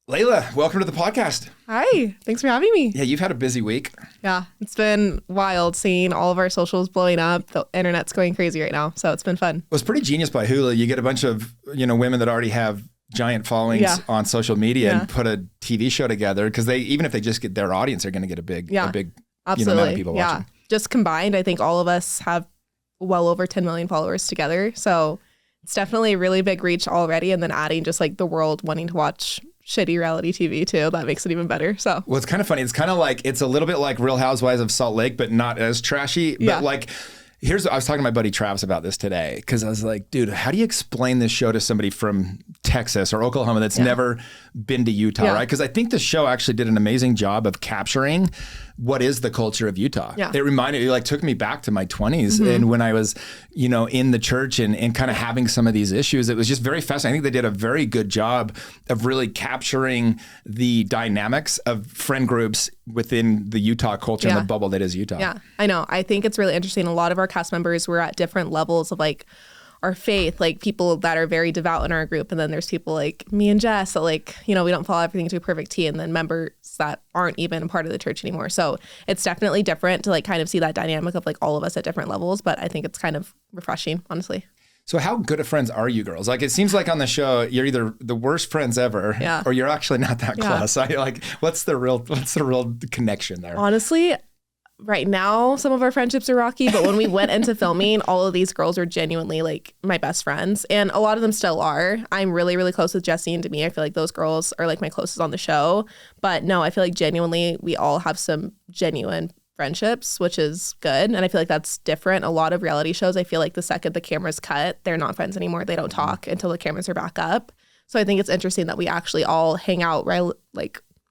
Layla, welcome to the podcast. Hi, thanks for having me. Yeah, you've had a busy week. Yeah, it's been wild seeing all of our socials blowing up. The internet's going crazy right now, so it's been fun. It was pretty genius by Hulu. You get a bunch of, women that already have giant followings on social media and put a TV show together because even if they just get their audience, they're going to get a big absolutely. Amount of people watching. Just combined, I think all of us have well over 10 million followers together. So it's definitely a really big reach already. And then adding just like the world wanting to watch shitty reality TV too, that makes it even better. So well, it's kind of funny. It's kind of like, it's a little bit like Real Housewives of Salt Lake, but not as trashy. But like, I was talking to my buddy Travis about this today because I was like, dude, how do you explain this show to somebody from Texas or Oklahoma that's never been to Utah, right? Because I think the show actually did an amazing job of capturing what is the culture of Utah. It reminded me, took me back to my 20s and when I was, in the church and kind of having some of these issues. It was just very fascinating. I think they did a very good job of really capturing the dynamics of friend groups within the Utah culture and the bubble that is Utah. Yeah, I know. I think it's really interesting. A lot of our cast members were at different levels of our faith, people that are very devout in our group. And then there's people like me and Jess that we don't follow everything to a perfect T, and then members that aren't even a part of the church anymore. So it's definitely different to kind of see that dynamic of all of us at different levels. But I think it's kind of refreshing, honestly. So how good of friends are you girls? It seems like on the show, you're either the worst friends ever or you're actually not that close. What's the real connection there? Honestly, right now, some of our friendships are rocky, but when we went into filming, all of these girls are genuinely my best friends, and a lot of them still are. I'm really, really close with Jessie and Demi. I feel like those girls are my closest on the show, but no, I feel like genuinely we all have some genuine friendships, which is good, and I feel like that's different. A lot of reality shows, I feel like the second the camera's cut, they're not friends anymore. They don't talk until the cameras are back up. So I think it's interesting that we actually all hang out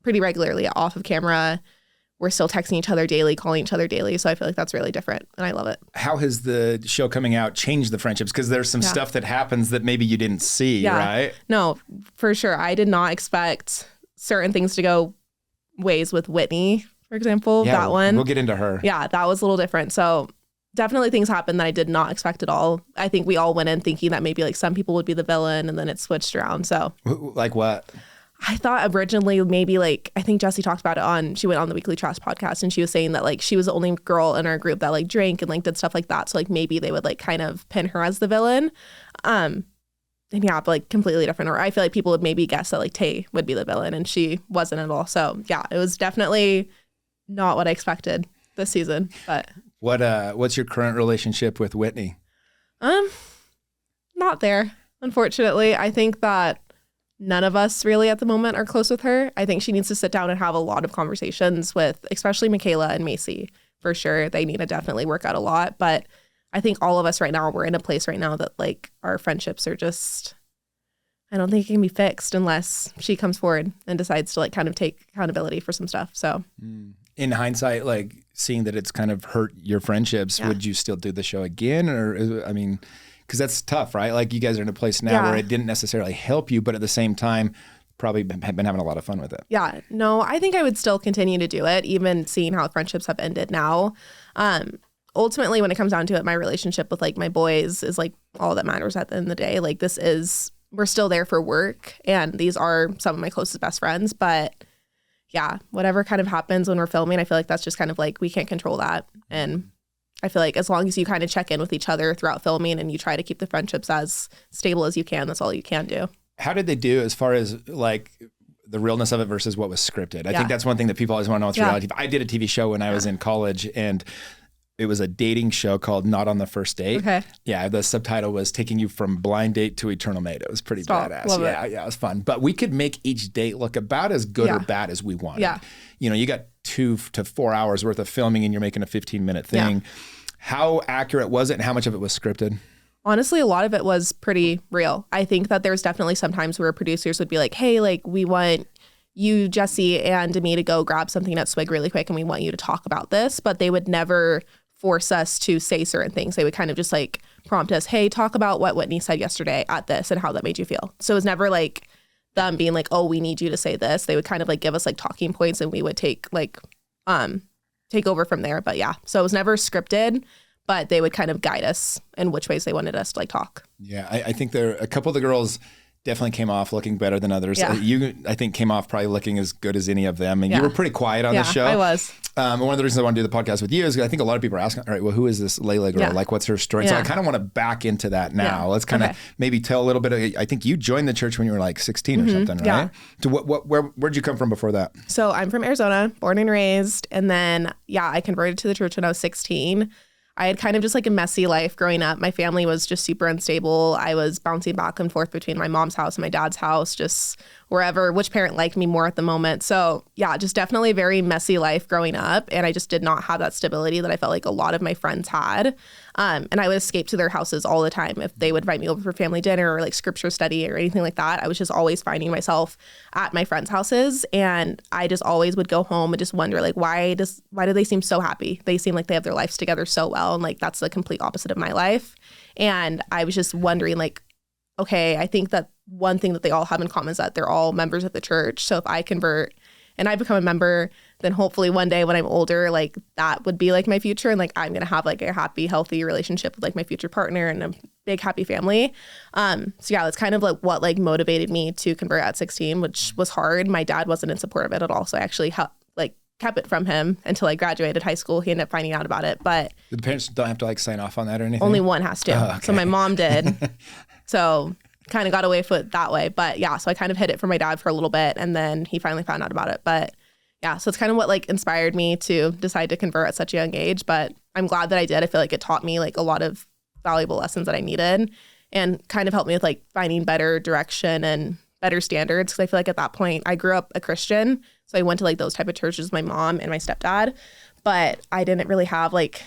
pretty regularly off of camera. We're still texting each other daily, calling each other daily. So I feel like that's really different, and I love it. How has the show coming out changed the friendships? Because there's some stuff that happens that maybe you didn't see, right? No, for sure. I did not expect certain things to go ways with Whitney, for example. That one. We'll get into her. Yeah, that was a little different. So definitely things happened that I did not expect at all. I think we all went in thinking that maybe some people would be the villain, and then it switched around. So like what? I thought originally maybe I think Jessie talked about it she went on the Weekly Trash podcast, and she was saying that she was the only girl in our group that drank and did stuff like that. So maybe they would kind of pin her as the villain. And but completely different. Or I feel like people would maybe guess that Tay would be the villain, and she wasn't at all. So yeah, it was definitely not what I expected this season. But what's your current relationship with Whitney? Not there, unfortunately. I think that none of us really at the moment are close with her. I think she needs to sit down and have a lot of conversations with, especially Michaela and Macy, for sure. They need to definitely work out a lot. But I think all of us right now, we're in a place right now that our friendships are just, I don't think it can be fixed unless she comes forward and decides to kind of take accountability for some stuff. So in hindsight, seeing that it's kind of hurt your friendships, would you still do the show again? Or, because that's tough, right? You guys are in a place now where it didn't necessarily help you, but at the same time, probably have been having a lot of fun with it. Yeah. No, I think I would still continue to do it, even seeing how friendships have ended now. Ultimately, when it comes down to it, my relationship with my boys is all that matters at the end of the day. We're still there for work, and these are some of my closest best friends. But yeah, whatever kind of happens when we're filming, I feel like that's just kind of we can't control that. And I feel like as long as you kind of check in with each other throughout filming and you try to keep the friendships as stable as you can, that's all you can do. How did they do as far as the realness of it versus what was scripted? I think that's one thing that people always want to know with reality. I did a TV show when I was in college, and it was a dating show called Not on the First Date. Okay. Yeah, the subtitle was Taking You from Blind Date to Eternal Mate. It was pretty badass. Love it. Yeah, it was fun. But we could make each date look about as good or bad as we wanted. Yeah. You got 2 to 4 hours worth of filming and you're making a 15-minute thing. Yeah. How accurate was it, and how much of it was scripted? Honestly, a lot of it was pretty real. I think that there's definitely some times where producers would be like, hey, we want you, Jessie, and me to go grab something at Swig really quick, and we want you to talk about this. But they would never force us to say certain things. They would kind of just prompt us, hey, talk about what Whitney said yesterday at this and how that made you feel. So it was never them being oh, we need you to say this. They would kind of give us talking points, and we would take over from there. But yeah, so it was never scripted, but they would kind of guide us in which ways they wanted us to talk. Yeah, I think a couple of the girls definitely came off looking better than others. Yeah. You, I think, came off probably looking as good as any of them. And you were pretty quiet on the show. I was. One of the reasons I want to do the podcast with you is I think a lot of people are asking, all right, well, who is this Layla girl? Yeah. Like, what's her story? Yeah. So I kind of want to back into that now. Yeah. Let's kind of maybe tell a little bit of, I think you joined the church when you were like 16 or something, right? Yeah. So where'd you come from before that? So I'm from Arizona, born and raised. And then, I converted to the church when I was 16. I had kind of just like a messy life growing up. My family was just super unstable. I was bouncing back and forth between my mom's house and my dad's house, just wherever, which parent liked me more at the moment. So just definitely a very messy life growing up. And I just did not have that stability that I felt like a lot of my friends had. And I would escape to their houses all the time. If they would invite me over for family dinner or like scripture study or anything like that, I was just always finding myself at my friends' houses. And I just always would go home and just wonder, like, why do they seem so happy? They seem like they have their lives together so well. And like, that's the complete opposite of my life. And I was just wondering, like, okay, I think that one thing that they all have in common is that they're all members of the church. So if I convert and I become a member, then hopefully one day when I'm older, like that would be like my future. And like, I'm going to have like a happy, healthy relationship with like my future partner and a big, happy family. That's kind of like what like motivated me to convert at 16, which was hard. My dad wasn't in support of it at all. So I actually kept it from him until I graduated high school. He ended up finding out about it, but The parents don't have to like sign off on that or anything? only one has to. Oh, okay. So my mom did. So kind of got away with it that way. But so I kind of hid it from my dad for a little bit and then he finally found out about it. But so it's kind of what like inspired me to decide to convert at such a young age. But I'm glad that I did. I feel like it taught me like a lot of valuable lessons that I needed and kind of helped me with like finding better direction and better standards. Cause I feel like at that point I grew up a Christian. So I went to like those type of churches with my mom and my stepdad, but I didn't really have like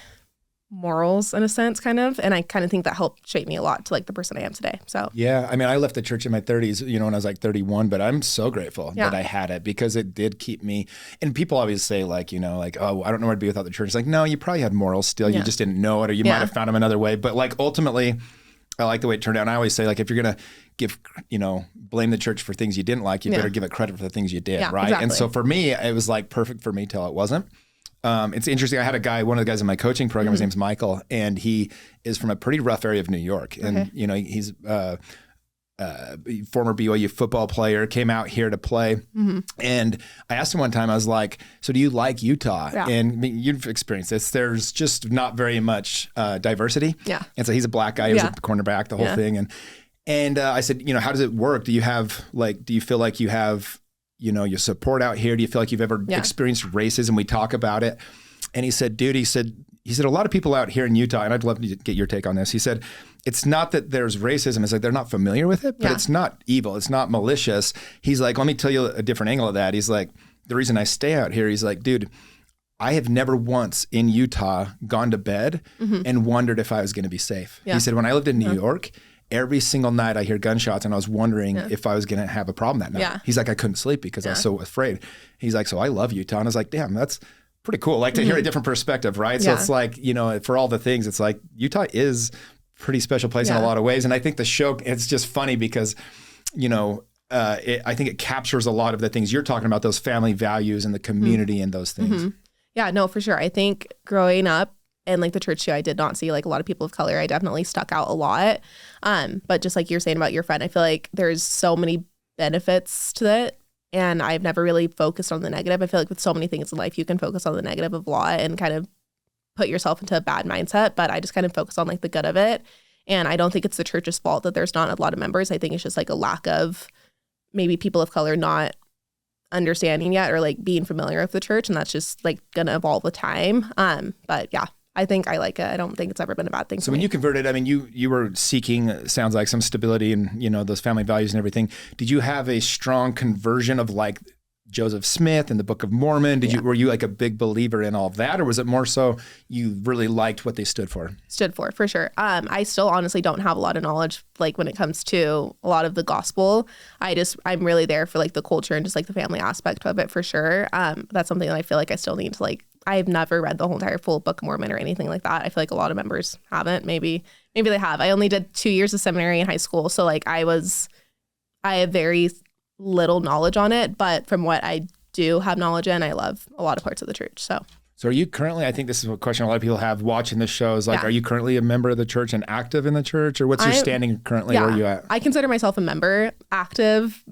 morals in a sense, kind of. And I kind of think that helped shape me a lot to like the person I am today. So yeah, I mean, I left the church in my 30s, when I was like 31, but I'm so grateful that I had it because it did keep me. And people always say like, oh, I don't know where to be without the church. It's like, no, you probably had morals still. You just didn't know it, or you might have found them another way. But like ultimately, I like the way it turned out. And I always say like, if you're gonna give, blame the church for things you didn't like, you better give it credit for the things you did, right? Exactly. And so for me, it was like perfect for me till it wasn't. It's interesting. I had one of the guys in my coaching program, his name's Michael, and he is from a pretty rough area of New York. And, he's former BYU football player, came out here to play. Mm-hmm. And I asked him one time, I was like, so do you like Utah? Yeah. And I mean, you've experienced this. There's just not very much diversity. Yeah. And so he's a black guy. He was a cornerback, the whole thing. And I said, how does it work? Do you feel like you have your support out here? Do you feel like you've ever experienced racism? We talk about it. And he said, dude, he said, a lot of people out here in Utah, and I'd love to get your take on this. He said, it's not that there's racism. It's like they're not familiar with it, but it's not evil. It's not malicious. He's like, let me tell you a different angle of that. He's like, the reason I stay out here, he's like, dude, I have never once in Utah gone to bed and wondered if I was going to be safe. Yeah. He said, when I lived in New York, every single night I hear gunshots and I was wondering if I was going to have a problem that night. Yeah. He's like, I couldn't sleep because I was so afraid. He's like, so I love Utah. And I was like, damn, that's pretty cool. Like to hear a different perspective, right? So it's like, for all the things, it's like Utah is a pretty special place in a lot of ways. And I think the show, it's just funny because, I think it captures a lot of the things you're talking about, those family values and the community and those things. Mm-hmm. Yeah, no, for sure. I think growing up, and like the church too, I did not see like a lot of people of color. I definitely stuck out a lot. But just like you're saying about your friend, I feel like there's so many benefits to it. And I've never really focused on the negative. I feel like with so many things in life, you can focus on the negative of a lot and kind of put yourself into a bad mindset. But I just kind of focus on like the good of it. And I don't think it's the church's fault that there's not a lot of members. I think it's just like a lack of maybe people of color not understanding yet or like being familiar with the church. And that's just like going to evolve with time. But yeah. I think I like it. I don't think it's ever been a bad thing. So when you converted, I mean, you were seeking, sounds like, some stability and, those family values and everything. Did you have a strong conversion of like Joseph Smith and the Book of Mormon? Were you like a big believer in all of that? Or was it more so you really liked what they stood for? Stood for sure. I still honestly don't have a lot of knowledge like when it comes to a lot of the gospel. I'm really there for like the culture and just like the family aspect of it for sure. That's something that I feel like I still need to like, I've never read the whole entire full Book of Mormon or anything like that. I feel like a lot of members haven't. Maybe they have. I only did 2 years of seminary in high school. So like I have very little knowledge on it, but from what I do have knowledge in, I love a lot of parts of the church. So So are you currently, I think this is a question a lot of people have watching this show is like, are you currently a member of the church and active in the church, or what's your standing currently? Where are you at? I consider myself a member, active,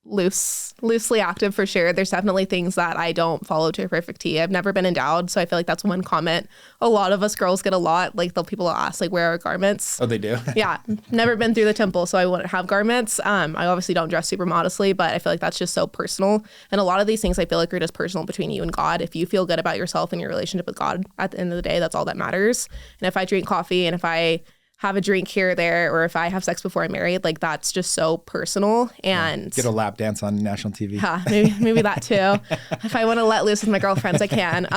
loosely active for sure. There's definitely things that I don't follow to a perfect T. I've never been endowed, so I feel like that's one comment a lot of us girls get a lot. Like people will ask, like, where are garments? Oh, they do? Yeah, never been through the temple, so I wouldn't have garments. I obviously don't dress super modestly, but I feel like that's just so personal. And a lot of these things I feel like are just personal between you and God. If you feel good about yourself and your relationship with God, at the end of the day, that's all that matters. And if I drink coffee and if I have a drink here or there, or if I have sex before I'm married, like that's just so personal. And get a lap dance on national TV. Yeah, maybe that too. If I want to let loose with my girlfriends, I can.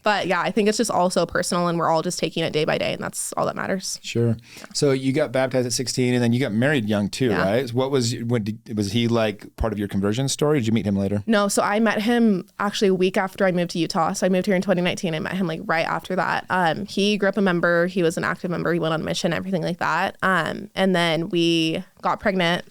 But yeah, I think it's just all so personal, and we're all just taking it day by day, and that's all that matters. Sure. So you got baptized at 16, and then you got married young too, right? What was he like part of your conversion story? Or did you meet him later? No, so I met him actually a week after I moved to Utah. So I moved here in 2019. I met him like right after that. He grew up a member. He was an active member. He went on mission, everything like that. And then we got pregnant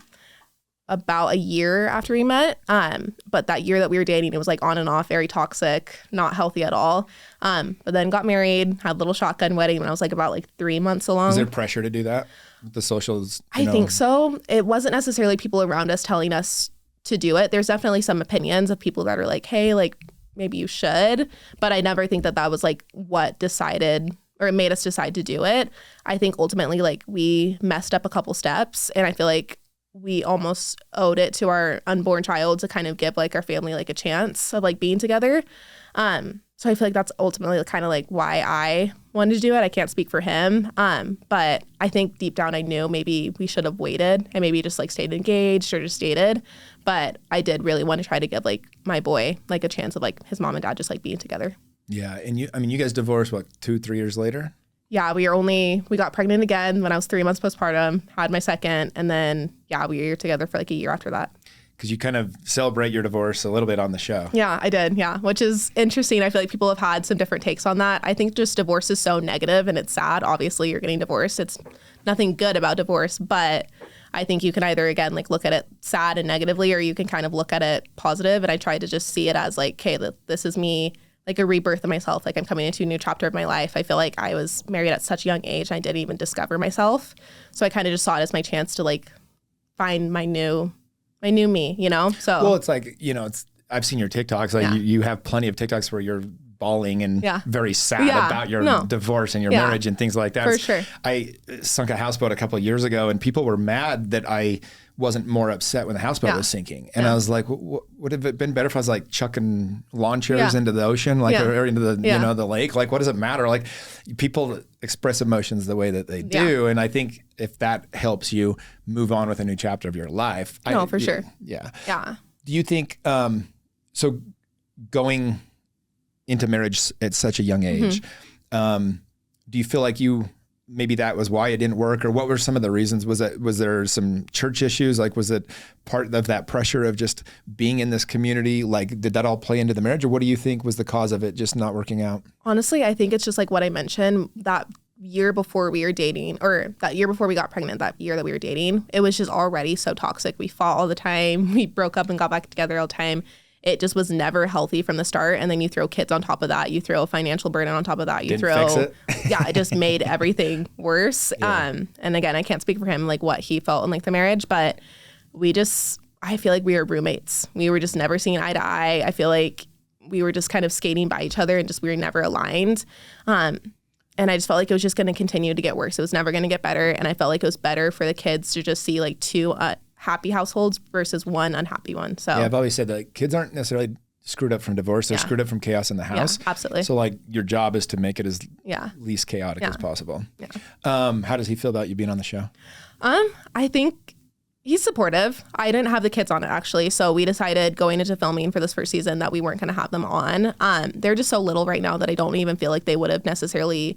about a year after we met. But that year that we were dating, it was like on and off, very toxic, not healthy at all. But then got married, had a little shotgun wedding when I was like about like 3 months along. Was there pressure to do that? The socials? I think so. It wasn't necessarily people around us telling us to do it. There's definitely some opinions of people that are like, hey, like maybe you should. But I never think that was like what decided or it made us decide to do it. I think ultimately like we messed up a couple steps, and I feel like we almost owed it to our unborn child to kind of give like our family like a chance of like being together. So I feel like that's ultimately kind of like why I wanted to do it. I can't speak for him. But I think deep down I knew maybe we should have waited and maybe just like stayed engaged or just dated. But I did really want to try to give like my boy like a chance of like his mom and dad just like being together. Yeah. And you guys divorced, what, 2-3 years later? Yeah, we got pregnant again when I was 3 months postpartum, had my second, and then, we were together for like a year after that. Because you kind of celebrate your divorce a little bit on the show. Yeah, I did. Yeah, which is interesting. I feel like people have had some different takes on that. I think just divorce is so negative and it's sad. Obviously, you're getting divorced. It's nothing good about divorce, but I think you can either, again, like look at it sad and negatively, or you can kind of look at it positive. And I tried to just see it as like, okay, this is me, like a rebirth of myself. Like I'm coming into a new chapter of my life. I feel like I was married at such a young age and I didn't even discover myself. So I kind of just saw it as my chance to like find my new me, you know? So well, it's like, I've seen your TikToks. Like you have plenty of TikToks where you're bawling and very sad about your divorce and your marriage and things like that. For sure. I sunk a houseboat a couple of years ago and people were mad that I wasn't more upset when the houseboat was sinking. And I was like, would have it been better if I was like chucking lawn chairs into the ocean, like or into the the lake? Like, what does it matter? Like, people express emotions the way that they do, and I think if that helps you move on with a new chapter of your life, for sure. Yeah. Yeah. Do you think so? Going into marriage at such a young age, do you feel like maybe that was why it didn't work, or what were some of the reasons? Was there some church issues? Like, was it part of that pressure of just being in this community? Like, did that all play into the marriage, or what do you think was the cause of it just not working out? Honestly, I think it's just like what I mentioned, that year before we were dating, or that year before we got pregnant, that year that we were dating, it was just already so toxic. We fought all the time. We broke up and got back together all the time. It just was never healthy from the start. And then you throw kids on top of that. You throw a financial burden on top of that. Didn't fix it. It just made everything worse. Yeah. And again, I can't speak for him, like what he felt in like the marriage, but I feel like we were roommates. We were just never seeing eye to eye. I feel like we were just kind of skating by each other and we were never aligned. And I just felt like it was just going to continue to get worse. It was never going to get better. And I felt like it was better for the kids to just see like two happy households versus one unhappy one. So I've always said that kids aren't necessarily screwed up from divorce. They're screwed up from chaos in the house. Yeah, absolutely. So like your job is to make it as least chaotic as possible. Yeah. How does he feel about you being on the show? I think he's supportive. I didn't have the kids on it actually. So we decided going into filming for this first season that we weren't going to have them on. They're just so little right now that I don't even feel like they would have necessarily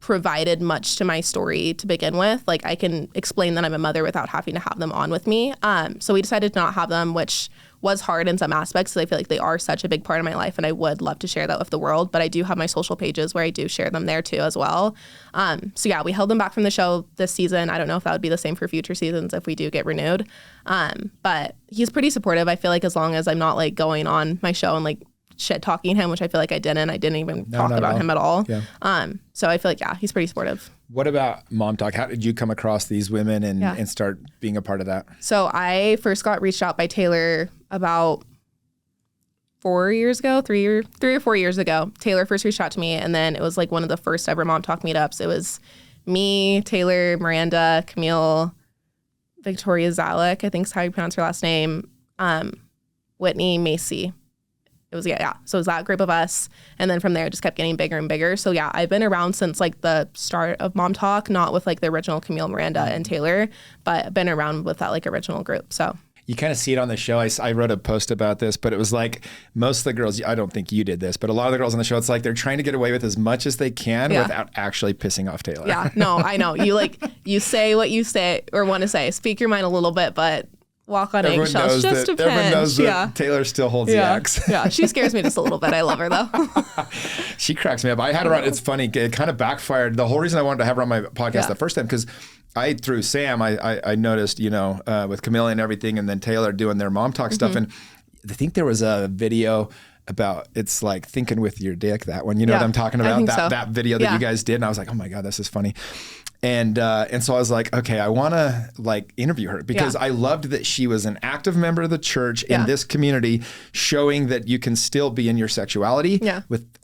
provided much to my story to begin with. Like I can explain that I'm a mother without having to have them on with me. So we decided to not have them, which was hard in some aspects because I feel like they are such a big part of my life and I would love to share that with the world. But I do have my social pages where I do share them there too as well. We held them back from the show this season. I don't know if that would be the same for future seasons if we do get renewed. But he's pretty supportive. I feel like as long as I'm not like going on my show and like shit talking him, which I feel like I didn't. I didn't even talk about him at all. Yeah. So I feel like, yeah, he's pretty supportive. What about Mom Talk? How did you come across these women and start being a part of that? So I first got reached out by Taylor about 4 years ago, 3 or 4 years ago. Taylor first reached out to me, and then it was like one of the first ever Mom Talk meetups. It was me, Taylor, Miranda, Camille, Victoria Zalek, I think is how you pronounce her last name, Whitney, Macy. It was, yeah. So it was that group of us. And then from there, it just kept getting bigger and bigger. So yeah, I've been around since like the start of Mom Talk, not with like the original Camille, Miranda, and Taylor, but I've been around with that like original group. So you kind of see it on the show. I wrote a post about this, but it was like most of the girls, I don't think you did this, but a lot of the girls on the show, it's like they're trying to get away with as much as they can without actually pissing off Taylor. Yeah, no, I know. You say what you say or want to say. Speak your mind a little bit, but walk on eggshells just a pinch. Everyone knows that Taylor still holds the axe. Yeah, she scares me just a little bit. I love her though. She cracks me up. I had her on. It's funny. It kind of backfired. The whole reason I wanted to have her on my podcast the first time, because through Sam, I noticed, with Camille and everything, and then Taylor doing their Mom Talk stuff. And I think there was a video about, it's like thinking with your dick, that one. You know what I'm talking about? That video that you guys did. And I was like, oh my God, this is funny. And so I was like, okay, I want to like interview her, because I loved that she was an active member of the church in this community, showing that you can still be in your sexuality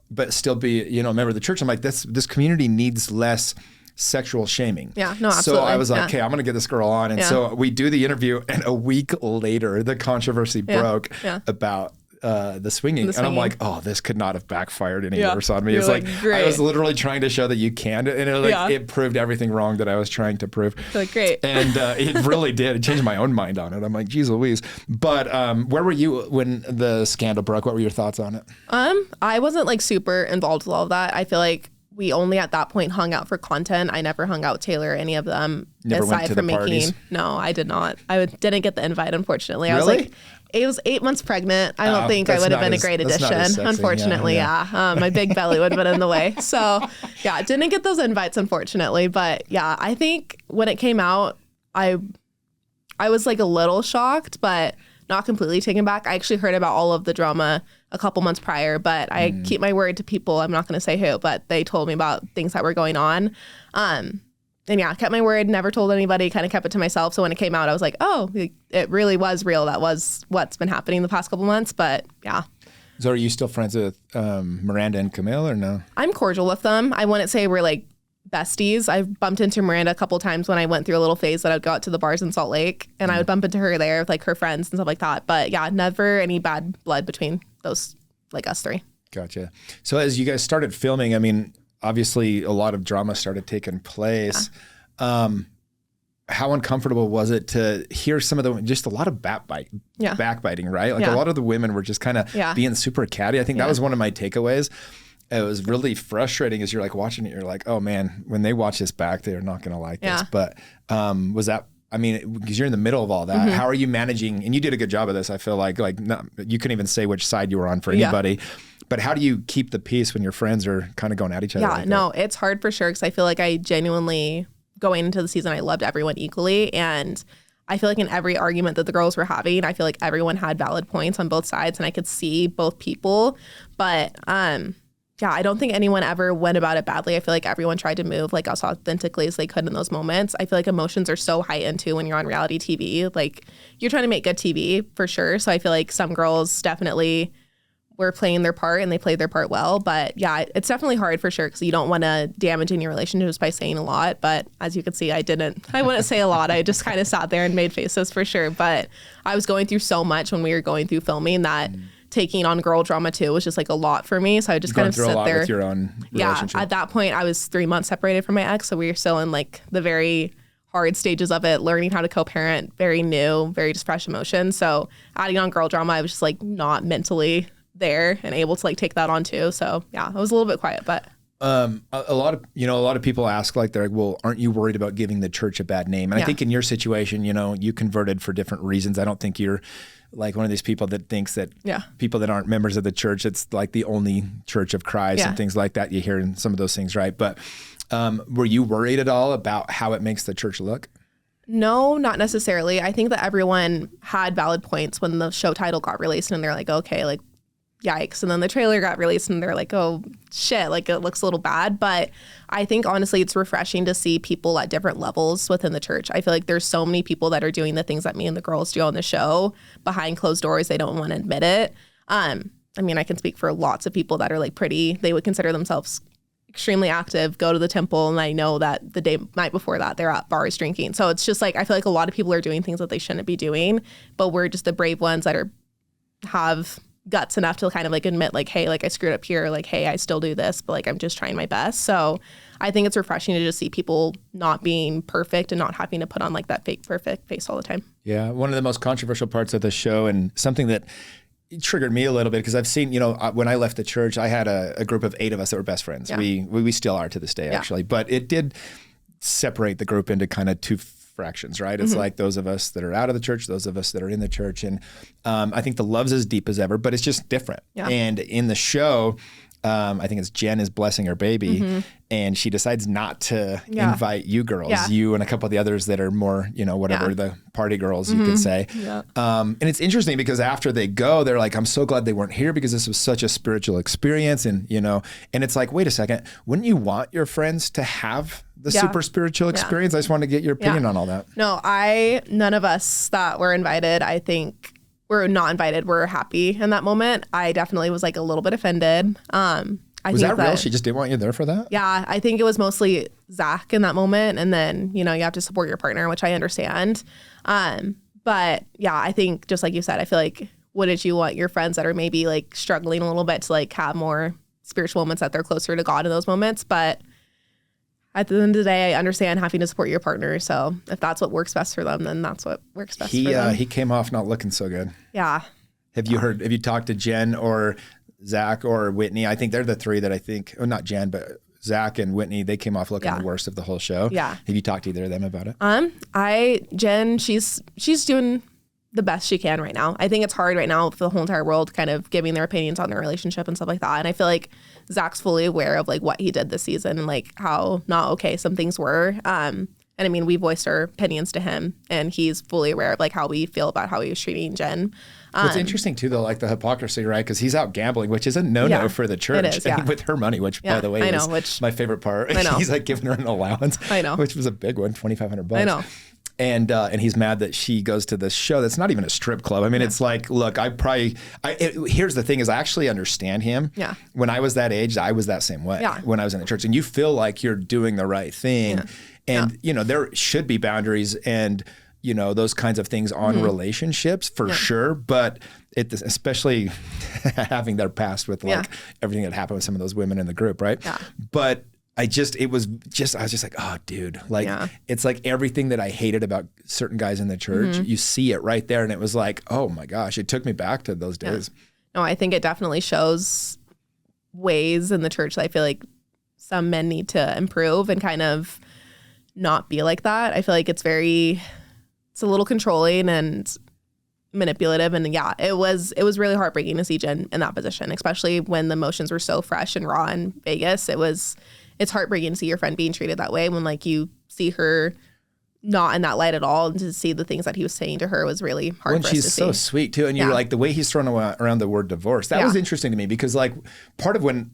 but still be, a member of the church. I'm like, this community needs less sexual shaming. Yeah, no, absolutely. So I was like, okay, I'm going to get this girl on. And so we do the interview, and a week later, the controversy broke about the swinging. And I'm like, oh, this could not have backfired any worse on me. It's like great. I was literally trying to show that you can, and it proved everything wrong that I was trying to prove. Like, great. And it really did. It changed my own mind on it. I'm like, geez Louise. But where were you when the scandal broke? What were your thoughts on it? I wasn't like super involved with all of that. I feel like we only at that point hung out for content. I never hung out with Taylor or any of them. Never went to the parties? No, I did not. Didn't get the invite, unfortunately. Really? I was like, I was 8 months pregnant. I don't think I would have been a great addition, unfortunately. Yeah. My big belly would have been in the way. So yeah, didn't get those invites, unfortunately. But yeah, I think when it came out, I was like a little shocked, but not completely taken back. I actually heard about all of the drama a couple months prior, but I keep my word to people. I'm not going to say who, but they told me about things that were going on. And yeah, kept my word, never told anybody, kind of kept it to myself. So when it came out, I was like, oh, it really was real. That was what's been happening the past couple months. But yeah. So are you still friends with Miranda and Camille, or no? I'm cordial with them. I wouldn't say we're like besties. I've bumped into Miranda a couple times when I went through a little phase that I'd go out to the bars in Salt Lake, and I would bump into her there with like her friends and stuff like that. But yeah, never any bad blood between those, like us three. Gotcha. So as you guys started filming, I mean, obviously a lot of drama started taking place. Yeah. How uncomfortable was it to hear some of the, just a lot of backbiting, right? Like a lot of the women were just kind of being super catty. I think that was one of my takeaways. It was really frustrating as you're like watching it. You're like, oh man, when they watch this back, they're not going to like this. But was that, I mean, because you're in the middle of all that, how are you managing? And you did a good job of this. I feel like you couldn't even say which side you were on for anybody. But how do you keep the peace when your friends are kind of going at each other? Yeah, no, it's hard for sure. Because I feel like I genuinely, going into the season, I loved everyone equally. And I feel like in every argument that the girls were having, I feel like everyone had valid points on both sides, and I could see both people. But yeah, I don't think anyone ever went about it badly. I feel like everyone tried to move like as authentically as they could in those moments. I feel like emotions are so heightened too when you're on reality TV. Like, you're trying to make good TV for sure. So I feel like some girls definitely were playing their part, and they played their part well. But yeah, it's definitely hard for sure, because you don't want to damage in your relationships by saying a lot. But as you can see, I wouldn't say a lot. I just kind of sat there and made faces for sure. But I was going through so much when we were going through filming that taking on girl drama too was just like a lot for me. So I just kind of sit there with your own relationship. Yeah, at that point I was 3 months separated from my ex, so we were still in like the very hard stages of it, learning how to co-parent, very new, very just fresh emotions. So adding on girl drama, I was just like not mentally there and able to like take that on too. So yeah, I was a little bit quiet, but a lot of people ask, like, they're like, well, aren't you worried about giving the church a bad name? And I think in your situation, you converted for different reasons. I don't think you're like one of these people that thinks that people that aren't members of the church, it's like the only church of Christ and things like that. You hear in some of those things, right? But were you worried at all about how it makes the church look? No, not necessarily. I think that everyone had valid points when the show title got released, and they're like, okay, like, yikes. And then the trailer got released and they're like, oh shit, like it looks a little bad. But I think honestly it's refreshing to see people at different levels within the church. I feel like there's so many people that are doing the things that me and the girls do on the show behind closed doors. They don't want to admit it. I mean, I can speak for lots of people that are like they would consider themselves extremely active, go to the temple, and I know that the night before that they're at bars drinking. So it's just like I feel like a lot of people are doing things that they shouldn't be doing, but we're just the brave ones that have guts enough to kind of like admit like, hey, like I screwed up here, like, hey, I still do this, but like I'm just trying my best. So I think it's refreshing to just see people not being perfect and not having to put on like that fake perfect face all the time. Yeah, one of the most controversial parts of the show, and something that it triggered me a little bit, because I've seen, when I left the church, I had a group of 8 of us that were best friends. Yeah. We still are to this day, actually. But it did separate the group into kind of 2 fractions, right? It's like those of us that are out of the church, those of us that are in the church. And I think the love's as deep as ever, but it's just different. Yeah. And in the show, I think it's Jen is blessing her baby, and she decides not to invite you girls, you and a couple of the others that are more, the party girls, you could say. Yeah. And it's interesting because after they go, they're like, I'm so glad they weren't here because this was such a spiritual experience. And, and it's like, wait a second, wouldn't you want your friends to have the super spiritual experience? I just want to get your opinion on all that. No, none of us that were invited, I think, we're not invited. We're happy in that moment. I definitely was like a little bit offended. Was that real? She just didn't want you there for that? Yeah, I think it was mostly Zach in that moment. And then, you have to support your partner, which I understand. But yeah, I think just like you said, I feel like, wouldn't you want your friends that are maybe like struggling a little bit to like have more spiritual moments, that they're closer to God in those moments? But at the end of the day, I understand having to support your partner. So if that's what works best for them, then that's what works best for them. He came off not looking so good. Yeah. Have you talked to Jen or Zach or Whitney? I think they're the 3 that not Jen, but Zach and Whitney, they came off looking the worst of the whole show. Yeah. Have you talked to either of them about it? Jen, she's doing the best she can right now. I think it's hard right now for the whole entire world kind of giving their opinions on their relationship and stuff like that. And I feel like Zach's fully aware of like what he did this season and like how not okay some things were. And I mean, we voiced our opinions to him and he's fully aware of like how we feel about how he was treating Jen. It's interesting too, though, like the hypocrisy, right? Because he's out gambling, which is a no-no for the church. It is, and with her money, which by the way is my favorite part. I know. He's like giving her an allowance, which was a big one, $2,500. I know. And he's mad that she goes to this show that's not even a strip club. I mean, it's like, look, here's the thing is I actually understand him. Yeah. When I was that age, I was that same way when I was in the church. And you feel like you're doing the right thing. Yeah. And, there should be boundaries and, those kinds of things on relationships for sure. But especially having their past with like everything that happened with some of those women in the group, right? Yeah. But I was just like, oh, dude, like, it's like everything that I hated about certain guys in the church, you see it right there. And it was like, oh my gosh, it took me back to those days. No, I think it definitely shows ways in the church that I feel like some men need to improve and kind of not be like that. I feel like it's a little controlling and manipulative. And it was really heartbreaking to see Jen in that position, especially when the emotions were so fresh and raw in Vegas. It's heartbreaking to see your friend being treated that way when like you see her not in that light at all, and to see the things that he was saying to her was really hard for us to see. She's so sweet too, and you're like the way he's thrown around the word divorce. That was interesting to me because like part of when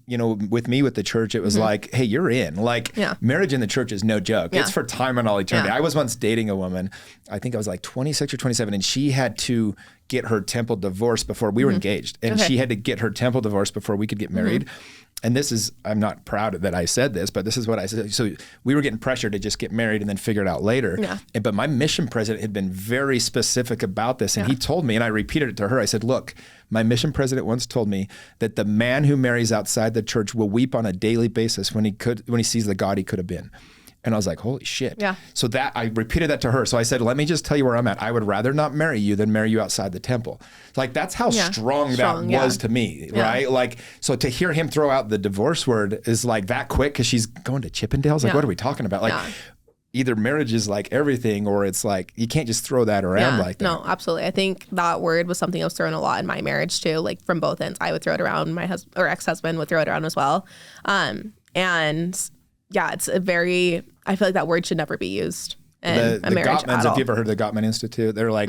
with me with the church, it was like, hey, you're in. Like marriage in the church is no joke. It's for time and all eternity. I was once dating a woman, I think I was like 26 or 27, and she had to get her temple divorce before we were engaged, and she had to get her temple divorce before we could get married. And I'm not proud that I said this, but this is what I said. So we were getting pressured to just get married and then figure it out later. Yeah. But my mission president had been very specific about this. And he told me, and I repeated it to her, I said, look, my mission president once told me that the man who marries outside the church will weep on a daily basis when he sees the God he could have been. And I was like, holy shit. Yeah. So I repeated that to her. So I said, let me just tell you where I'm at. I would rather not marry you than marry you outside the temple. Like, that's how strong that was to me, right? Like, so to hear him throw out the divorce word is like that quick because she's going to Chippendales. Like, what are we talking about? Like, either marriage is like everything or it's like, you can't just throw that around like that. No, absolutely. I think that word was something I was throwing a lot in my marriage too, like from both ends. I would throw it around, my husband or ex-husband would throw it around as well. It's I feel like that word should never be used in a marriage Gottmans, have you ever heard of the Gottman Institute? They're like,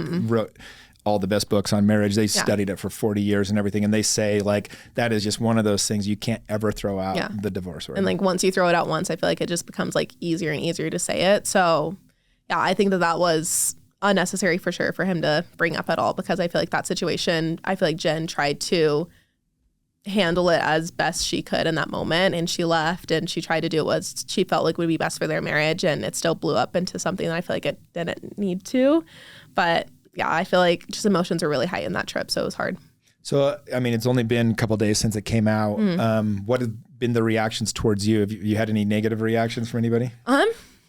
all the best books on marriage. They studied it for 40 years and everything. And they say like, that is just one of those things you can't ever throw out the divorce word. And like once you throw it out once, I feel like it just becomes like easier and easier to say it. So yeah, I think that was unnecessary for sure for him to bring up at all, because I feel like that situation, I feel like Jen tried to handle it as best she could in that moment, and she left and she tried to do what she felt like would be best for their marriage, and it still blew up into something that I feel like it didn't need to. But yeah, I feel like just emotions are really high in that trip, so it was hard. So I mean, it's only been a couple of days since it came out. What have been the reactions towards you? Have you had any negative reactions from anybody?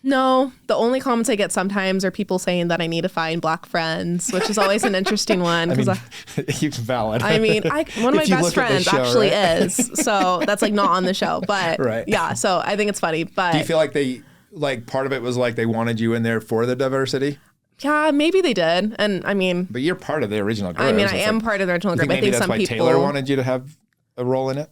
No, the only comments I get sometimes are people saying that I need to find black friends, which is always an interesting one. I mean, it's valid. I mean, one of my best friends actually is. So that's like not on the show, but yeah, so I think it's funny. But do you feel like part of it was like they wanted you in there for the diversity? Yeah, maybe they did. And I mean, but you're part of the original group. I mean, I am part of the original group. I think some people. Taylor wanted you to have a role in it?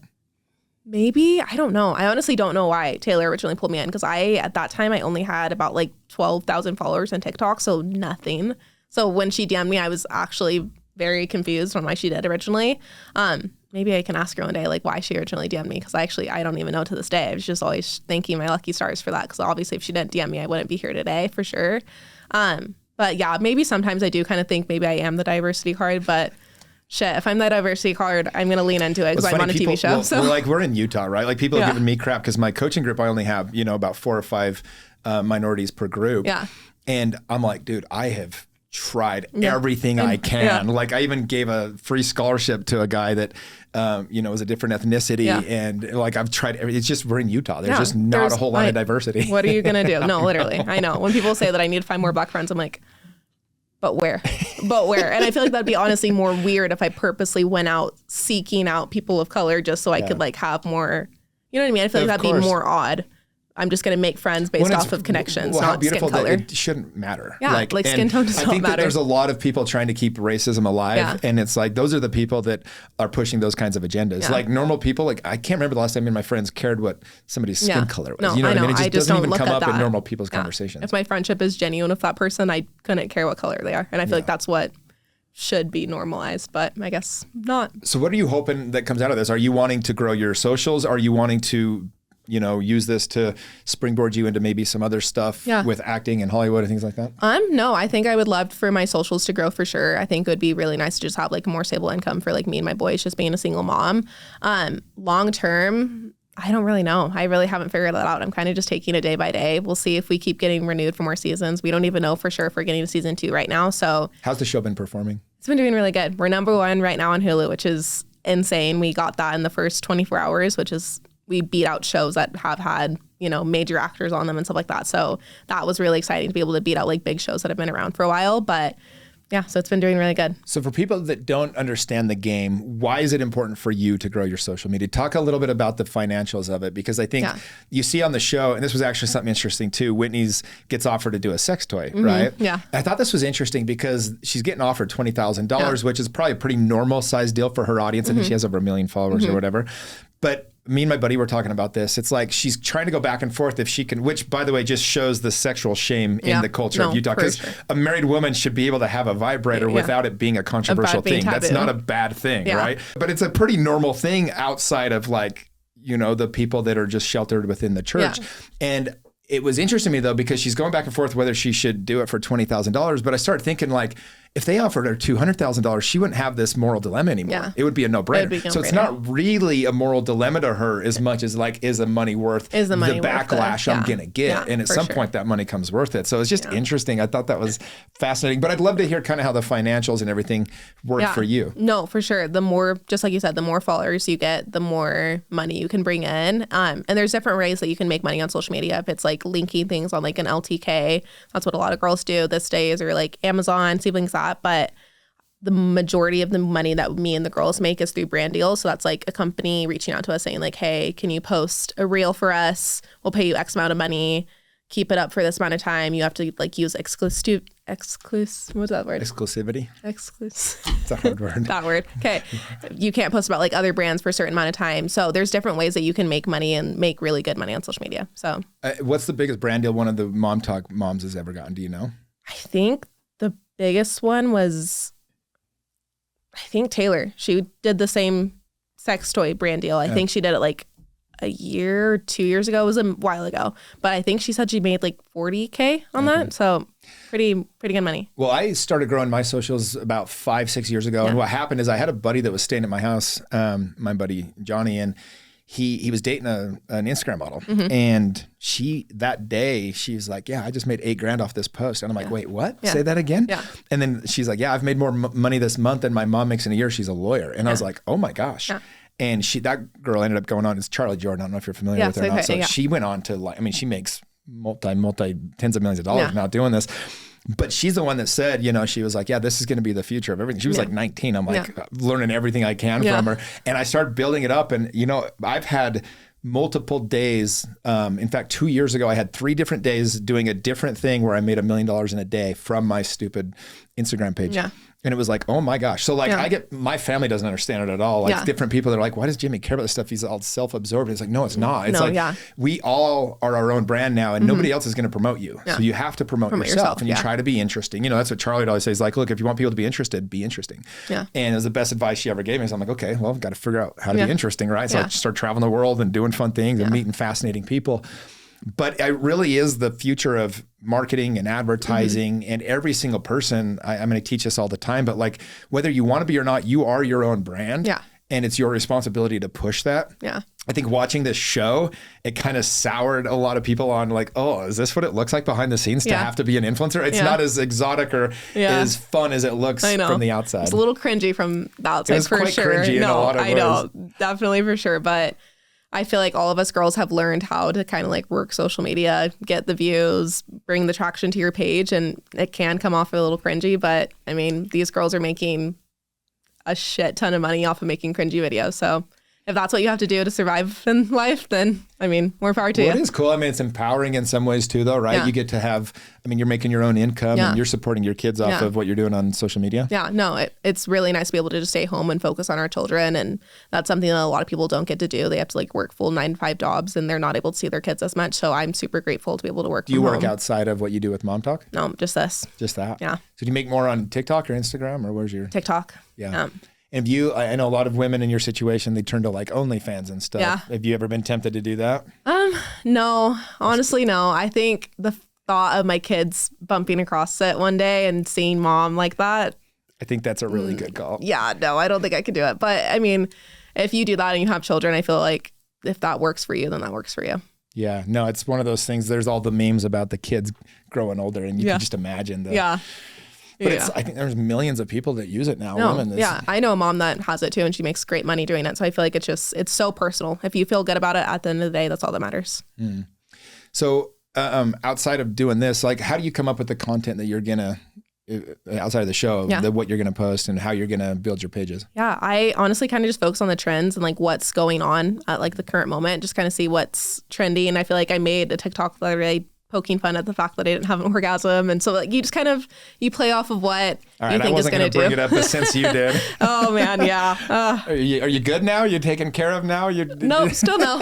Maybe. I don't know. I honestly don't know why Taylor originally pulled me in, because at that time, I only had about like 12,000 followers on TikTok, so nothing. So when she DM'd me, I was actually very confused on why she did originally. Maybe I can ask her one day, like, why she originally DM'd me, because I don't even know to this day. I was just always thanking my lucky stars for that, because obviously if she didn't DM me, I wouldn't be here today for sure. But yeah, maybe sometimes I do kind of think maybe I am the diversity card, but shit, if I'm the diversity card, I'm going to lean into it because I'm on a TV show. So we're in Utah, right? Like people are giving me crap because my coaching group, I only have, about 4 or 5 minorities per group. Yeah. And I'm like, dude, I have tried everything I can. Yeah. Like I even gave a free scholarship to a guy that, was a different ethnicity. Yeah. And like I've tried everything. It's just, we're in Utah. There's not a whole lot of diversity. What are you going to do? No, literally. I know. When people say that I need to find more black friends, I'm like, but where? And I feel like that'd be honestly more weird if I purposely went out seeking out people of color just so I could like have more, you know what I mean? I feel like that'd be more odd. I'm just going to make friends based off of connections, not skin color. It shouldn't matter. Yeah, like skin tone does not matter. I think that there's a lot of people trying to keep racism alive, and it's like those are the people that are pushing those kinds of agendas. Like normal people, like I can't remember the last time me and my friends cared what somebody's skin color was. No, you know what I mean? It just doesn't even come up in normal people's conversations. If my friendship is genuine with that person, I couldn't care what color they are, and I feel like that's what should be normalized, but I guess not. So what are you hoping that comes out of this? Are you wanting to grow your socials? Are you wanting to use this to springboard you into maybe some other stuff with acting and Hollywood and things like that? No, I think I would love for my socials to grow for sure. I think it would be really nice to just have like a more stable income for like me and my boys, just being a single mom. Long term, I don't really know. I really haven't figured that out. I'm kind of just taking it day by day. We'll see if we keep getting renewed for more seasons. We don't even know for sure if we're getting to season 2 right now. So how's the show been performing? It's been doing really good. We're #1 right now on Hulu, which is insane. We got that in the first 24 hours, which is we beat out shows that have had, major actors on them and stuff like that. So that was really exciting to be able to beat out like big shows that have been around for a while. But yeah, so it's been doing really good. So for people that don't understand the game, why is it important for you to grow your social media? Talk a little bit about the financials of it, because I think you see on the show, and this was actually something interesting too, Whitney's gets offered to do a sex toy, right? Yeah. I thought this was interesting because she's getting offered $20,000, which is probably a pretty normal size deal for her audience. I think she has over 1 million followers or whatever. But me and my buddy were talking about this. It's like she's trying to go back and forth if she can, which by the way, just shows the sexual shame in the culture of Utah. Because a married woman should be able to have a vibrator without it being a controversial thing. That's not a bad thing, right? But it's a pretty normal thing outside of like, the people that are just sheltered within the church. Yeah. And it was interesting to me though, because she's going back and forth whether she should do it for $20,000. But I started thinking like, if they offered her $200,000, she wouldn't have this moral dilemma anymore. Yeah. It would be a no-brainer. So it's not really a moral dilemma to her as much as like, is the money worth the backlash I'm going to get? Yeah, and at some point that money comes worth it. So it's just interesting. I thought that was fascinating, but I'd love to hear kind of how the financials and everything work for you. No, for sure. The more, just like you said, the more followers you get, the more money you can bring in. And there's different ways that you can make money on social media. If it's like linking things on like an LTK, that's what a lot of girls do these days, or like Amazon, things like that. But the majority of the money that me and the girls make is through brand deals. So that's like a company reaching out to us saying like, hey, can you post a reel for us? We'll pay you X amount of money. Keep it up for this amount of time. You have to like use what's that word? Exclusivity. It's a hard word. That word. Okay. You can't post about like other brands for a certain amount of time. So there's different ways that you can make money and make really good money on social media. So what's the biggest brand deal one of the Mom Talk moms has ever gotten? Do you know? I think the biggest one was I think Taylor, she did the same sex toy brand deal. I think she did it like a year or 2 years ago. It was a while ago, but I think she said she made like 40K on that. So pretty good money. Well, I started growing my socials about 5-6 years ago. And what happened is I had a buddy that was staying at my house, my buddy Johnny, and he was dating an Instagram model. And that day she was like, yeah, I just made $8,000 off this post. And I'm like, wait, what? Say that again? Yeah. And then she's like, yeah, I've made more money this month than my mom makes in a year. She's a lawyer. And I was like, oh my gosh. Yeah. And that girl ended up going on, it's Charlie Jordan. I don't know if you're familiar with her or not. So she went on to she makes multi tens of millions of dollars now doing this. But she's the one that said, she was like, yeah, this is going to be the future of everything. She was like 19. I'm like learning everything I can from her. And I started building it up. And, I've had multiple days. In fact, 2 years ago, I had 3 different days doing a different thing where I made $1 million in a day from my stupid Instagram page. Yeah. And it was like, oh my gosh. So my family doesn't understand it at all. Like different people, they're like, why does Jimmy care about this stuff? He's all self-absorbed. It's like, no, it's not. It's we all are our own brand now and nobody else is going to promote you. Yeah. So you have to promote yourself and you try to be interesting. That's what Charlie would always say. He's like, look, if you want people to be interested, be interesting. Yeah. And it was the best advice she ever gave me. So I'm like, okay, well, I've got to figure out how to be interesting, right? So I start traveling the world and doing fun things and meeting fascinating people. But it really is the future of marketing and advertising and every single person. I'm going to teach this all the time, but like whether you want to be or not, you are your own brand. Yeah. And it's your responsibility to push that. Yeah. I think watching this show, it kind of soured a lot of people on like, oh, is this what it looks like behind the scenes to have to be an influencer? It's not as exotic or as fun as it looks from the outside. It's a little cringy from the outside it's for quite sure. Cringy in a lot of ways. I know, definitely for sure. But I feel like all of us girls have learned how to kind of like work social media, get the views, bring the traction to your page. And it can come off a little cringy, but I mean, these girls are making a shit ton of money off of making cringy videos. So if that's what you have to do to survive in life, then I mean, more power to you. It is cool. I mean, it's empowering in some ways too, though, right? Yeah. You get to have, you're making your own income and you're supporting your kids off of what you're doing on social media. Yeah, no, it's really nice to be able to just stay home and focus on our children. And that's something that a lot of people don't get to do. They have to like work full 9-to-5 jobs and they're not able to see their kids as much. So I'm super grateful to be able to work from home. Do you work outside of what you do with Mom Talk? No, just this. Just that? Yeah. So do you make more on TikTok or Instagram or where's your? TikTok. Yeah. And I know a lot of women in your situation, they turn to like OnlyFans and stuff. Yeah. Have you ever been tempted to do that? No, honestly, no. I think the thought of my kids bumping across it one day and seeing mom like that. I think that's a really good call. Yeah, no, I don't think I could do it. But I mean, if you do that and you have children, I feel like if that works for you, then that works for you. Yeah, no, it's one of those things. There's all the memes about the kids growing older and you can just imagine that. Yeah. But I think there's millions of people that use it now. I know a mom that has it too, and she makes great money doing it. So I feel like it's so personal. If you feel good about it, at the end of the day, that's all that matters. Mm. So outside of doing this, like, how do you come up with the content that you're gonna outside of the show, what you're gonna post and how you're gonna build your pages? Yeah, I honestly kind of just focus on the trends and like what's going on at like the current moment, just kind of see what's trendy. And I feel like I made a TikTok the other day poking fun at the fact that I didn't have an orgasm. And so like you just kind of, you play off of what you think is going to do. I wasn't going to bring it up, but since you did. Oh man, yeah. Are you good now? You're taken care of now? No, still no.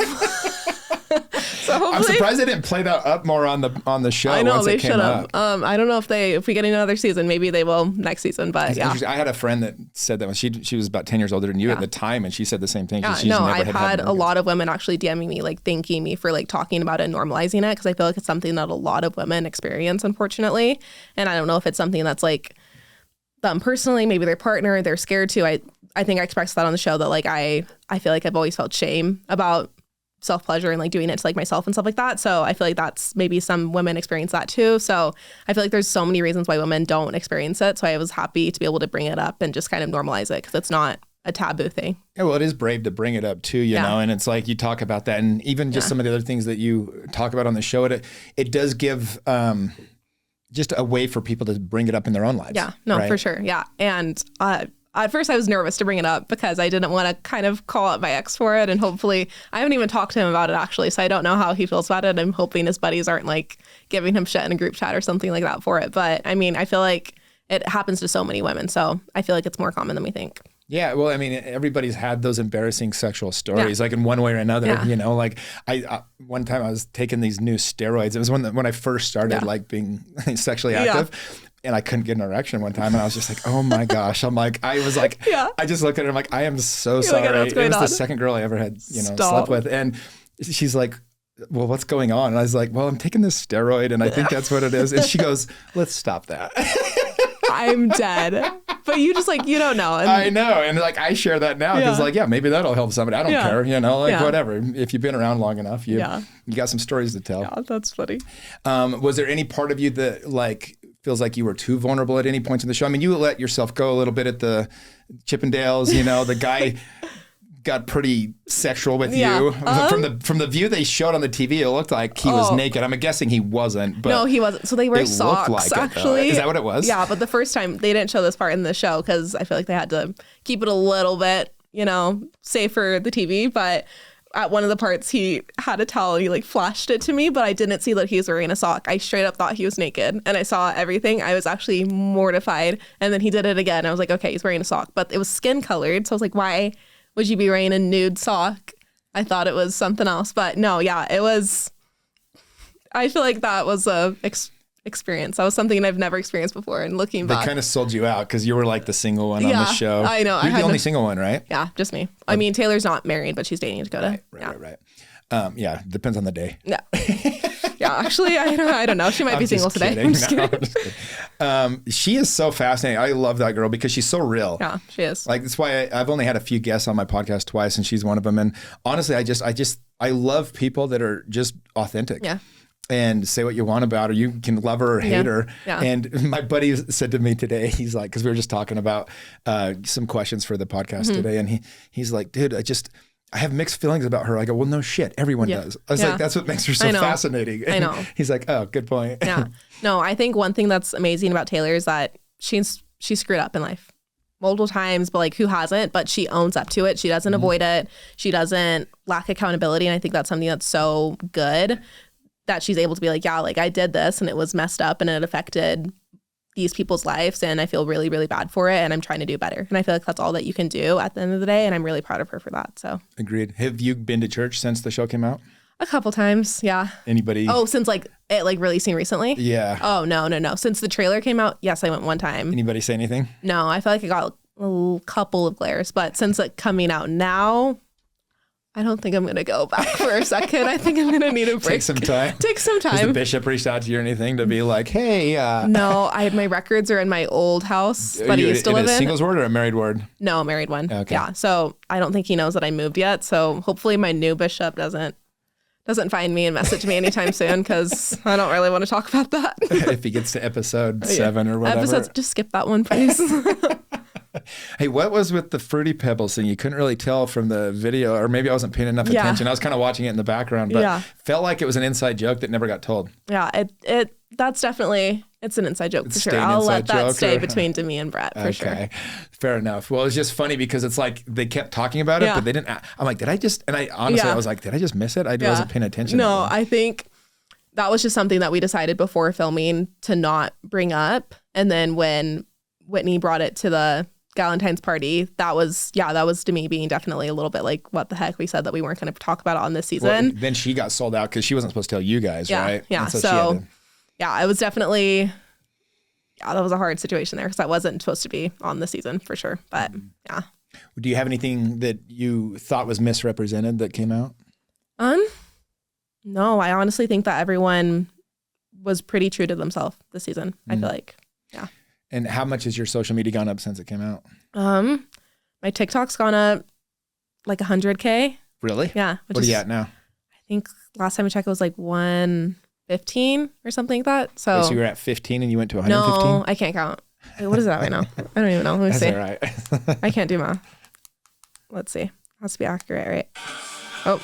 So hopefully, I'm surprised they didn't play that up more on the show. I know, once they it came should have. up. I don't know if we get another season, maybe they will next season. But yeah, I had a friend that said that when she was about 10 years older than you at the time, and she said the same thing. I've had a lot of women actually DMing me, like thanking me for like talking about it and normalizing it, because I feel like it's something that a lot of women experience, unfortunately. And I don't know if it's something that's like them personally, maybe their partner, they're scared to. I think I expressed that on the show that like I feel like I've always felt shame about self-pleasure and like doing it to like myself and stuff like that. So I feel like that's maybe some women experience that too. So I feel like there's so many reasons why women don't experience it. So I was happy to be able to bring it up and just kind of normalize it, because it's not a taboo thing. Yeah, well, it is brave to bring it up too, you know, and it's like you talk about that, and even just some of the other things that you talk about on the show, it does give just a way for people to bring it up in their own lives. Yeah, no, for sure. Yeah. And at first I was nervous to bring it up because I didn't want to kind of call out my ex for it. And hopefully, I haven't even talked to him about it actually. So I don't know how he feels about it. I'm hoping his buddies aren't like giving him shit in a group chat or something like that for it. But I mean, I feel like it happens to so many women. So I feel like it's more common than we think. Yeah, well, I mean, everybody's had those embarrassing sexual stories, like in one way or another, you know, like I one time I was taking these new steroids. It was when I first started like being sexually active. and I couldn't get an erection one time. And I was just like, oh my gosh. I just looked at her. I'm like, I am so sorry. It was the second girl I ever had, slept with. And she's like, well, what's going on? And I was like, well, I'm taking this steroid and I think that's what it is. And she goes, let's stop that. I'm dead. But you just you don't know. And I know. And I share that now because maybe that'll help somebody. I don't care, whatever. If you've been around long enough, you got some stories to tell. Yeah, that's funny. Was there any part of you that feels like you were too vulnerable at any point in the show? I mean, you let yourself go a little bit at the Chippendales, the guy got pretty sexual with you. From the view they showed on the TV, it looked like he was naked. I'm guessing he wasn't. But no, he wasn't. So they wear socks, actually. Is that what it was? Yeah, but the first time they didn't show this part in the show because I feel like they had to keep it a little bit, safe for the TV. But at one of the parts, he had a towel and he flashed it to me, but I didn't see that he was wearing a sock. I straight up thought he was naked and I saw everything. I was actually mortified. And then he did it again. I was like, okay, he's wearing a sock, but it was skin colored. So I was like, why would you be wearing a nude sock? I thought it was something else, but no, it was, I feel like that was a experience. That was something I've never experienced before. And looking back, they kind of sold you out because you were the single one on the show. I know. You're the only single one, right? Yeah, just me. I mean, Taylor's not married, but she's dating Dakota. Right. Depends on the day. Yeah. Yeah, actually, I don't know. She might be single today. I'm just kidding. She is so fascinating. I love that girl because she's so real. Yeah, she is. That's why I've only had a few guests on my podcast twice, and she's one of them. And honestly, I love people that are just authentic. Yeah. And say what you want about her. You can love her or hate her. Yeah. And my buddy said to me today, he's like, because we were just talking about some questions for the podcast today, and he's like, dude, I have mixed feelings about her. I go, well, no shit. Everyone does. I was like, that's what makes her so fascinating. And I know. He's like, oh, good point. Yeah. No, I think one thing that's amazing about Taylor is that she screwed up in life multiple times, but who hasn't? But she owns up to it. She doesn't avoid it. She doesn't lack accountability. And I think that's something that's so good that she's able to be I did this and it was messed up and it affected these people's lives and I feel really, really bad for it and I'm trying to do better. And I feel like that's all that you can do at the end of the day. And I'm really proud of her for that. So agreed. Have you been to church since the show came out? A couple times. Yeah. Anybody? Oh, since it releasing recently? Yeah. Oh, no. Since the trailer came out, yes, I went one time. Anybody say anything? No, I feel like I got a couple of glares, but since it coming out now, I don't think I'm going to go back for a second. I think I'm going to need a break. Take some time. Has the bishop reached out to you or anything to be like, hey? No, my records are in my old house that he used to live in. A singles ward or a married ward? No, a married one. Okay. Yeah. So I don't think he knows that I moved yet. So hopefully my new bishop doesn't find me and message me anytime soon because I don't really want to talk about that. If he gets to episode 7 or whatever. Just skip that one, please. Hey, what was with the Fruity Pebbles thing? You couldn't really tell from the video, or maybe I wasn't paying enough attention. I was kind of watching it in the background, but felt like it was an inside joke that never got told. Yeah, that's definitely, it's an inside joke for sure. I'll let that stay between Demi and Brett for sure. Fair enough. Well, it's just funny because it's they kept talking about it, but they didn't. I'm like, I was like, did I just miss it? I wasn't paying attention. No, I think that was just something that we decided before filming to not bring up. And then when Whitney brought it to the Valentine's party, that was Demi being definitely a little bit what the heck, we said that we weren't going to talk about it on this season. Well, then she got sold out because she wasn't supposed to tell you guys, right? Yeah. So it was definitely, that was a hard situation there because that wasn't supposed to be on the season for sure. But Do you have anything that you thought was misrepresented that came out? No, I honestly think that everyone was pretty true to themselves this season. I feel like, And how much has your social media gone up since it came out? My TikTok's gone up 100K. Really? Yeah. What are you at now? I think last time I checked it was 115 or something like that. So you were at 15 and you went to 115? No, I can't count. Wait, what is that right now? I don't even know. Let me see. All right. I can't do math. Let's see. Has to be accurate, right? Oh,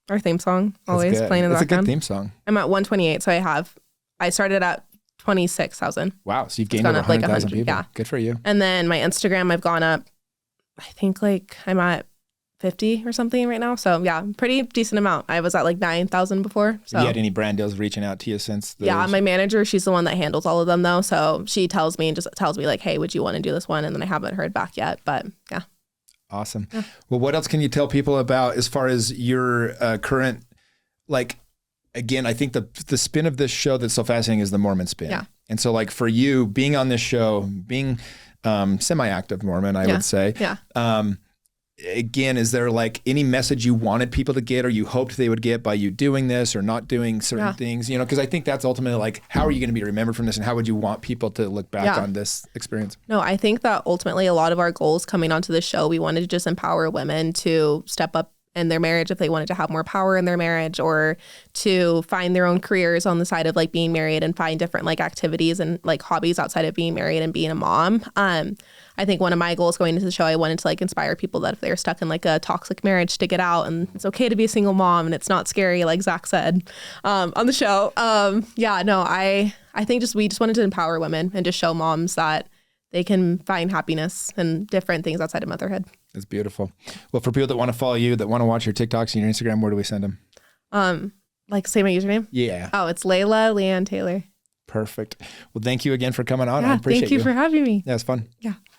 our theme song always playing in the background. That's a good theme song. I'm at 128, so I started at 26,000. Wow, so you've gained over 100,000 people. Yeah. Good for you. And then my Instagram, I've gone up, I think I'm at 50 or something right now. So yeah, pretty decent amount. I was at 9,000 before. So have you had any brand deals reaching out to you since? Yeah, my manager, she's the one that handles all of them though. So she tells me hey, would you want to do this one? And then I haven't heard back yet, but yeah. Awesome. Yeah. Well, what else can you tell people about as far as your current, again, I think the spin of this show that's so fascinating is the Mormon spin. Yeah. And so like for you being on this show, being semi-active Mormon, I would say. Yeah. Again, is there like any message you wanted people to get or you hoped they would get by you doing this or not doing certain things? You know, because I think that's ultimately like, how are you going to be remembered from this and how would you want people to look back on this experience? No, I think that ultimately a lot of our goals coming onto the show, we wanted to just empower women to step up in their marriage if they wanted to have more power in their marriage, or to find their own careers on the side of like being married and find different like activities and like hobbies outside of being married and being a mom. I think one of my goals going into the show, I wanted to like inspire people that if they're stuck in like a toxic marriage to get out, and it's okay to be a single mom and it's not scary, like Zach said on the show. I think we just wanted to empower women and just show moms that they can find happiness and different things outside of motherhood. That's beautiful. Well, for people that want to follow you, that want to watch your TikToks and your Instagram, where do we send them? Like say my username? Yeah. Oh, it's Layla Taylor. Perfect. Well, thank you again for coming on. Yeah, I appreciate thank you for having me. Yeah, it's fun. Yeah.